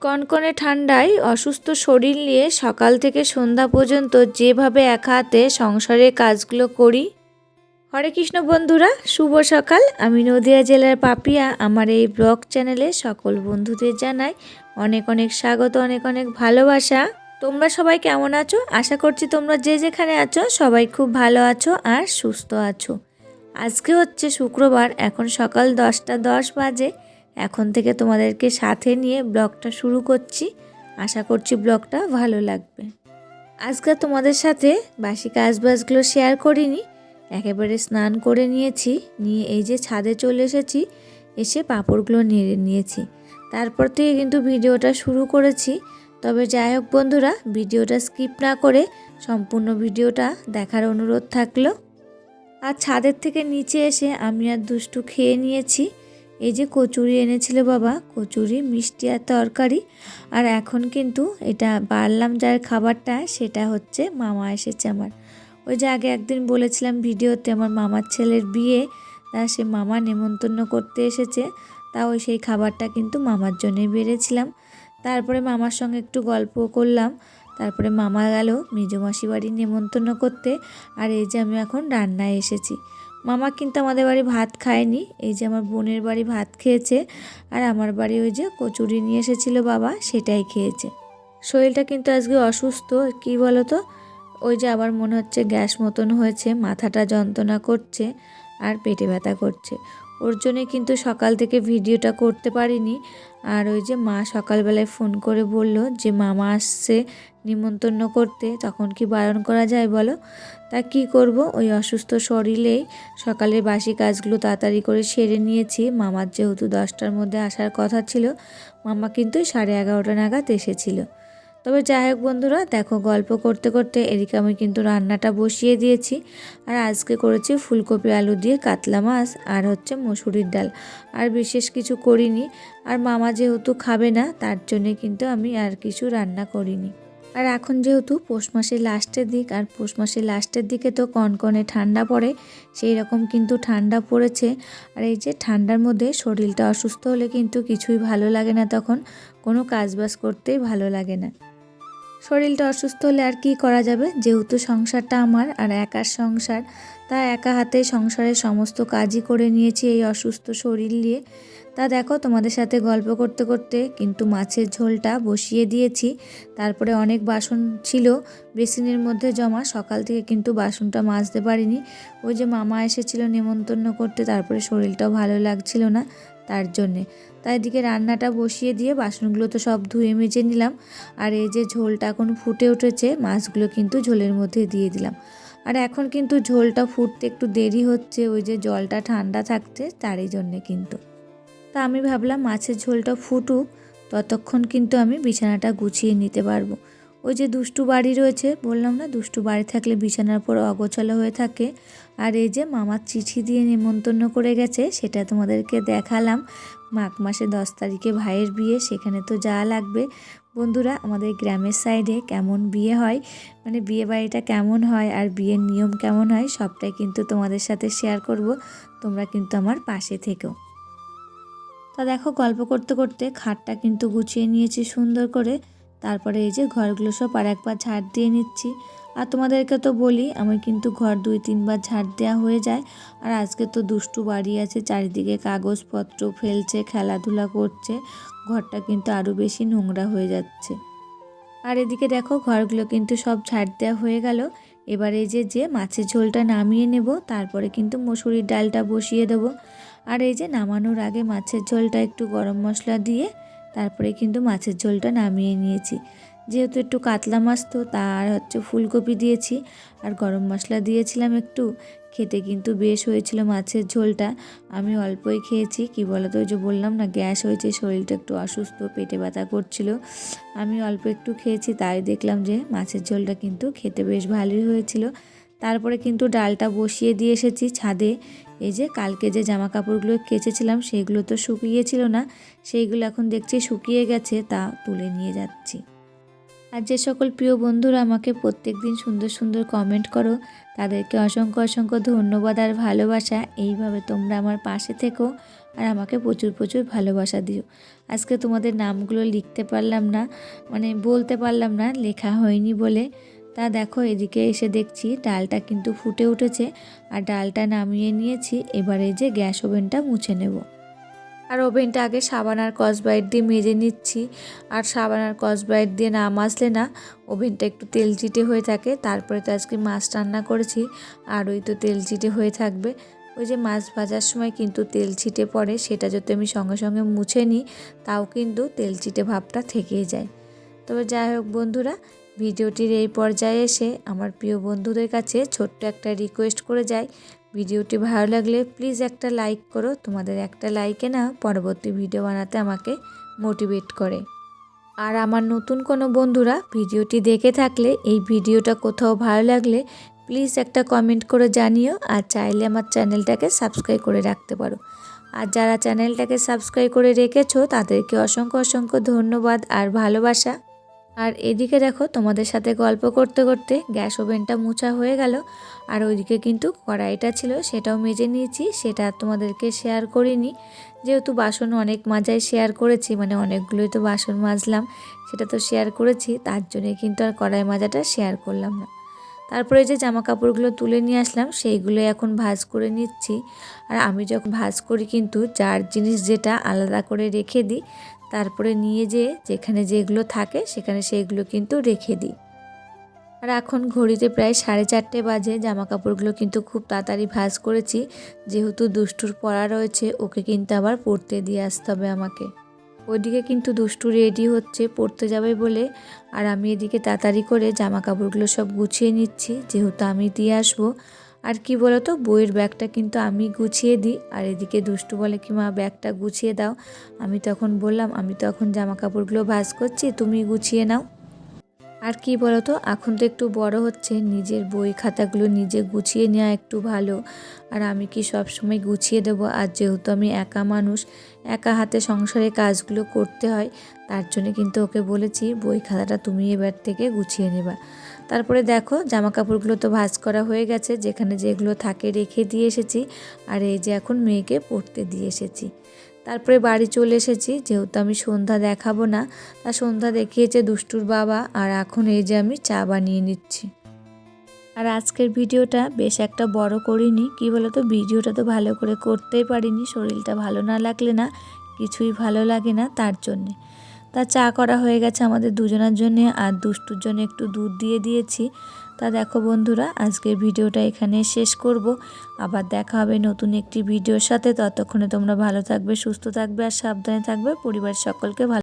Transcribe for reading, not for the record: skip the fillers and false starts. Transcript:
কনকনে ঠান্ডায় অসুস্থ শরীর নিয়ে সকাল থেকে সন্ধ্যা পর্যন্ত যেভাবে একা হাতে সংসারের কাজগুলো করি। হরে কৃষ্ণ বন্ধুরা, শুভ সকাল। আমি নদিয়া জেলার পাপিয়া। আমার এই ব্লগ চ্যানেলে সকল বন্ধুদের জানাই অনেক অনেক স্বাগত, অনেক অনেক ভালোবাসা। তোমরা সবাই কেমন আছো? আশা করছি তোমরা যে যেখানে আছো সবাই খুব ভালো আছো আর সুস্থ আছো। আজকে হচ্ছে শুক্রবার, এখন সকাল 10টা 10 বাজে। এখন থেকে তোমাদেরকে সাথে নিয়ে ব্লগটা শুরু করছি। আশা করছি ব্লগটা ভালো লাগবে। আজকে তোমাদের সাথে বাসি কাজবাজগুলো শেয়ার করিনি, একেবারে স্নান করে নিয়েছি, নিয়ে এই যে ছাদে চলে এসেছি, এসে পাঁপড়গুলো নেড়ে নিয়েছি। তারপর থেকে কিন্তু ভিডিওটা শুরু করেছি। তবে যাই হোক বন্ধুরা, ভিডিওটা স্কিপ না করে সম্পূর্ণ ভিডিওটা দেখার অনুরোধ থাকলো। আর ছাদের থেকে নিচে এসে আমি আর দুষ্টু খেয়ে নিয়েছি। এই যে কচুরি এনেছিল বাবা, কচুরি, মিষ্টি আর তরকারি। আর এখন কিন্তু এটা বাড়লাম যার খাবারটা, সেটা হচ্ছে মামা এসেছে আমার। ওই যে আগে একদিন বলেছিলাম ভিডিওতে আমার মামার ছেলের বিয়ে, তা সে মামা নেমন্তন্ন করতে এসেছে। তাও সেই খাবারটা কিন্তু মামার জন্যই বেড়েছিলাম। তারপরে মামার সঙ্গে একটু গল্প করলাম। তারপরে মামা গেল মেজমাসি বাড়ি নেমন্তন্ন করতে। আর এই যে আমি এখন রান্নায় এসেছি। মামা কিন্তু আমাদের বাড়ি ভাত খায়নি, এই যে আমার বোনের বাড়ি ভাত খেয়েছে। আর আমার বাড়ি ওই যে কচুরি নিয়ে এসেছিলো বাবা, সেটাই খেয়েছে। শরীরটা কিন্তু আজকে অসুস্থ, কি বলো তো, ওই যে আবার মনে হচ্ছে গ্যাস মতন হয়েছে, মাথাটা যন্ত্রণা করছে আর পেটে ব্যথা করছে। ওর জন্যে কিন্তু সকাল থেকে ভিডিওটা করতে পারিনি। আর ওই যে মা সকালবেলায় ফোন করে বলল যে মামা আসছে নিমন্ত্রণ করতে, তখন কি বারণ করা যায় বলো? তা কি করব, ওই অসুস্থ শরীরেই সকালের বাসি কাজগুলো তাড়াতাড়ি করে সেরে নিয়েছি। মামার যেহেতু 10টার মধ্যে আসার কথা ছিল, মামা কিন্তু 11:30 নাগাদ এসেছিল। তবে যাই হোক বন্ধুরা, দেখো গল্প করতে করতে এদিকে আমি কিন্তু রান্নাটা বসিয়ে দিয়েছি। আর আজকে করেছি ফুলকপি আলু দিয়ে কাতলা মাছ আর হচ্ছে মসুরির ডাল, আর বিশেষ কিছু করিনি। আর মামা যেহেতু খাবে না, তার জন্যে কিন্তু আমি আর কিছু রান্না করিনি। আর এখন যেহেতু পৌষ মাসের লাস্টের দিক, আর পৌষ মাসের লাস্টের দিকে তো কনকনে ঠান্ডা পড়ে, সেই রকম কিন্তু ঠান্ডা পড়েছে। আর এই যে ঠান্ডার মধ্যে শরীরটা অসুস্থ হলে কিন্তু কিছুই ভালো লাগে না, তখন কোনো কাজবাজ করতেই ভালো লাগে না। শরীরটা অসুস্থ হলে আর কি করা যাবে, যেহেতু সংসারটা আমার আর একার সংসার, তা একা হাতে সংসারের সমস্ত কাজই করে নিয়েছি এই অসুস্থ শরীর নিয়ে। তা দেখো তোমাদের সাথে গল্প করতে করতে কিন্তু মাছের ঝোলটা বসিয়ে দিয়েছি। তারপরে অনেক বাসন ছিল বেসিনের মধ্যে জমা, সকাল থেকে কিন্তু বাসনটা মাজতে পারিনি। ওই যে মামা এসেছিল নেমন্তন্ন করতে, তারপরে শরীরটাও ভালো লাগছিল না, তার জন্যে। তাই এদিকে রান্নাটা বসিয়ে দিয়ে বাসনগুলো তো সব ধুয়ে মেজে নিলাম। আর এই যে ঝোলটা এখন ফুটে উঠেছে, মাছগুলো কিন্তু ঝোলের মধ্যে দিয়ে দিলাম। আর এখন কিন্তু ঝোলটা ফুটতে একটু দেরি হচ্ছে, ওই যে জলটা ঠান্ডা থাকছে তারই জন্যে কিন্তু। তা আমি ভাবলাম মাছের ঝোলটা ফুটুক, ততক্ষণ কিন্তু আমি বিছানাটা গুছিয়ে নিতে পারবো। ওই যে দুষ্টু বাড়ি রয়েছে, বললাম না দুষ্টু বাড়ি থাকলে বিছানার পর অগোছালো হয়ে থাকে। আর এই যে মামার চিঠি দিয়ে নেমন্তন্ন করে গেছে, সেটা তোমাদেরকে দেখালাম। মাঘ মাসে 10 তারিখে ভাইয়ের বিয়ে, সেখানে তো যা লাগবে। বন্ধুরা, আমাদের গ্রামের সাইডে কেমন বিয়ে হয়, মানে বিয়ে বাড়িটা কেমন হয় আর বিয়ের নিয়ম কেমন হয়, সবটাই কিন্তু তোমাদের সাথে শেয়ার করব। তোমরা কিন্তু আমার পাশে থেকো। তা দেখো গল্প করতে করতে খাটটা কিন্তু গুছিয়ে নিয়েছি সুন্দর করে। তারপরে এই যে ঘরগুলো সব আর একবার ঝাড় দিয়ে নিচ্ছি। আর তোমাদেরকে তো বলি, আমি কিন্তু ঘর 2-3 বার ঝাড় দেওয়া হয়ে যায়। আর আজকে তো দুষ্টু বাড়ি আছে, চারিদিকে কাগজপত্র ফেলছে, খেলাধুলা করছে, ঘরটা কিন্তু আরও বেশি নোংরা হয়ে যাচ্ছে। আর এদিকে দেখো ঘরগুলো কিন্তু সব ঝাড় দেওয়া হয়ে গেল। এবার এই যে মাছের ঝোলটা নামিয়ে নেব, তারপরে কিন্তু মসুরির ডালটা বসিয়ে দেবো। আর এই যে নামানোর আগে মাছের ঝোলটা একটু গরম মশলা দিয়ে তারপরে কিন্তু মাছের ঝোলটা নামিয়ে নিয়েছি। যেহেতু একটু কাতলা মাছ তো, তার হচ্ছে ফুলকপি দিয়েছি আর গরম মশলা দিয়েছিলাম একটু। খেতে কিন্তু বেশ হয়েছিল মাছের ঝোলটা। আমি অল্পই খেয়েছি, কি বলো তো, ওই যে বললাম না গ্যাস হয়েছে, শরীরটা একটু অসুস্থ, পেটে ব্যথা করছিল। আমি অল্প একটু খেয়েছি, তাই দেখলাম যে মাছের ঝোলটা কিন্তু খেতে বেশ ভালোই হয়েছিল। তারপরে কিন্তু ডালটা বসিয়ে দিয়ে এসেছি ছাদে। এই যে কালকে যে জামা কাপড়গুলো কেচেছিলাম সেগুলো তো শুকিয়েছিল না, সেইগুলো এখন দেখছি শুকিয়ে গেছে, তা তুলে নিয়ে যাচ্ছি। আর যে সকল প্রিয় বন্ধুরা আমাকে প্রত্যেক দিন সুন্দর সুন্দর কমেন্ট করো, তাদেরকে অসংখ্য অসংখ্য ধন্যবাদ আর ভালোবাসা। এইভাবে তোমরা আমার পাশে থেকো আর আমাকে প্রচুর প্রচুর ভালোবাসা দিও। আজকে তোমাদের নামগুলো লিখতে পারলাম না, মানে বলতে পারলাম না, লেখা হয়নি বলে। তা দেখো এদিকে এসে দেখছি ডালটা কিন্তু ফুটে উঠেছে আর ডালটা নামিয়ে নিয়েছি। এবারে যে গ্যাস ওভেনটা মুছে নেব। আর ওভেনটা আগে সাবান আর স্কচব্রাইট দিয়ে মেজে নিচ্ছি। আর সাবান আর স্কচব্রাইট দিয়ে না মাজলে না ওভেনটা একটু তেল চিটে হয়ে থাকে। তারপরে তো আজকে মাছ রান্না করেছি আর ওই তো তেল চিটে হয়ে থাকবে। ওই যে মাছ ভাজার সময় কিন্তু তেল ছিটে পড়ে, সেটা যদি আমি সঙ্গে সঙ্গে মুছে নিই তাও কিন্তু তেল চিটে ভাবটা থেকেই যায়। তবে যাই হোক বন্ধুরা, ভিডিওটির এই পর্যায়ে এসে আমার প্রিয় বন্ধুদের কাছে ছোট্ট একটা রিকোয়েস্ট করে যাই, ভিডিওটি ভালো লাগলে প্লিজ একটা লাইক করো। তোমাদের একটা লাইকে না পরবর্তী ভিডিও বানাতে আমাকে মোটিভেট করে। আর আমার নতুন কোনো বন্ধুরা ভিডিওটি দেখে থাকলে এই ভিডিওটা কোথাও ভালো লাগলে প্লিজ একটা কমেন্ট করে জানিও। আর চাইলে আমার চ্যানেলটাকে সাবস্ক্রাইব করে রাখতে পারো। আর যারা চ্যানেলটাকে সাবস্ক্রাইব করে রেখেছো তাদেরকে অসংখ্য অসংখ্য ধন্যবাদ আর ভালোবাসা। আর এদিকে দেখো তোমাদের সাথে গল্প করতে করতে গ্যাস ওভেনটা মোছা হয়ে গেল। আর ওইদিকে কিন্তু কড়াইটা ছিল সেটাও মেজে নিয়েছি, সেটা তোমাদেরকে শেয়ার করিনি। যেহেতু বাসন অনেক মাজাই শেয়ার করেছি, মানে অনেকগুলোই তো বাসন মাজলাম, সেটা তো শেয়ার করেছি, তার জন্যে কিন্তু আর কড়াই মাজাটা শেয়ার করলাম না। তারপরে যে জামা কাপড়গুলো তুলে নিয়ে আসলাম সেইগুলো এখন ভাঁজ করে নিচ্ছি। আর আমি যখন ভাঁজ করি কিন্তু যার জিনিস যেটা আলাদা করে রেখে দিই, তারপরে নিয়ে যেখানে যেগুলো থাকে সেখানে সেইগুলো কিন্তু রেখে দিই। আর এখন ঘড়িতে প্রায় 4:30 বাজে। জামা কাপড়গুলো কিন্তু খুব তাড়াতাড়ি ভাঁজ করেছি, যেহেতু দুষ্টুর পড়া রয়েছে, ওকে কিন্তু আবার পড়তে দিয়ে আসতে হবে আমাকে। ওইদিকে কিন্তু দুষ্টু রেডি হচ্ছে পড়তে যাবে বলে, আর আমি এদিকে তাড়াতাড়ি করে জামা কাপড়গুলো সব গুছিয়ে নিচ্ছি, যেহেতু আমি দিয়ে আসবো। আর কি বলো তো, বইয়ের ব্যাগটা কিন্তু আমি গুছিয়ে দিই। আর এদিকে দুষ্টু বলে কি মা ব্যাগটা গুছিয়ে দাও। আমি তখন বললাম আমি তো এখন জামা কাপড়গুলো ভাঁজ করছি, তুমি গুছিয়ে নাও। আর কি বলতো, এখন তো একটু বড় হচ্ছে, নিজের বই খাতাগুলো নিজে গুছিয়ে নেওয়া একটু ভালো। আর আমি কি সব সময় গুছিয়ে দেব? আর যেহেতু আমি একা মানুষ, একা হাতে সংসারে কাজগুলো করতে হয়, তার জন্য কিন্তু ওকে বলেছি বই খাতাটা তুমি এবার থেকে গুছিয়ে নেবা। তারপরে দেখো জামা কাপড়গুলো তো ভাঁজ করা হয়ে গেছে, যেখানে যেগুলো থাকে রেখে দিয়ে এসেছি। আর এই যে এখন মেয়েকে পড়তে দিয়ে এসেছি। তারপরে বাড়ি চলে এসেছি, যেহেতু আমি সন্ধ্যা দেখাবো না, তা সন্ধ্যা দেখিয়েছে দুষ্টুর বাবা। আর এখন এই যে আমি চা বানিয়ে নিচ্ছি। আর আজকের ভিডিওটা বেশ একটা বড় করিনি, কি বলতো ভিডিওটা তো ভালো করে করতেই পারিনি, শরীরটা ভালো না লাগলে না কিছুই ভালো লাগে না, তার জন্যে। তা চা করা হয়ে গেছে আমাদের দুজনের জন্যে, আর দুষ্টুর জন্য একটু দুধ দিয়ে দিয়েছি। তা দেখো বন্ধুরা, আজকের ভিডিওটা এখানে শেষ করব। আবার দেখা হবে নতুন একটি ভিডিওর সাথে। ততক্ষণে তোমরা ভালো থাকবে, সুস্থ থাকবে আর সাবধানে থাকবে। পরিবারের সকলকে ভালো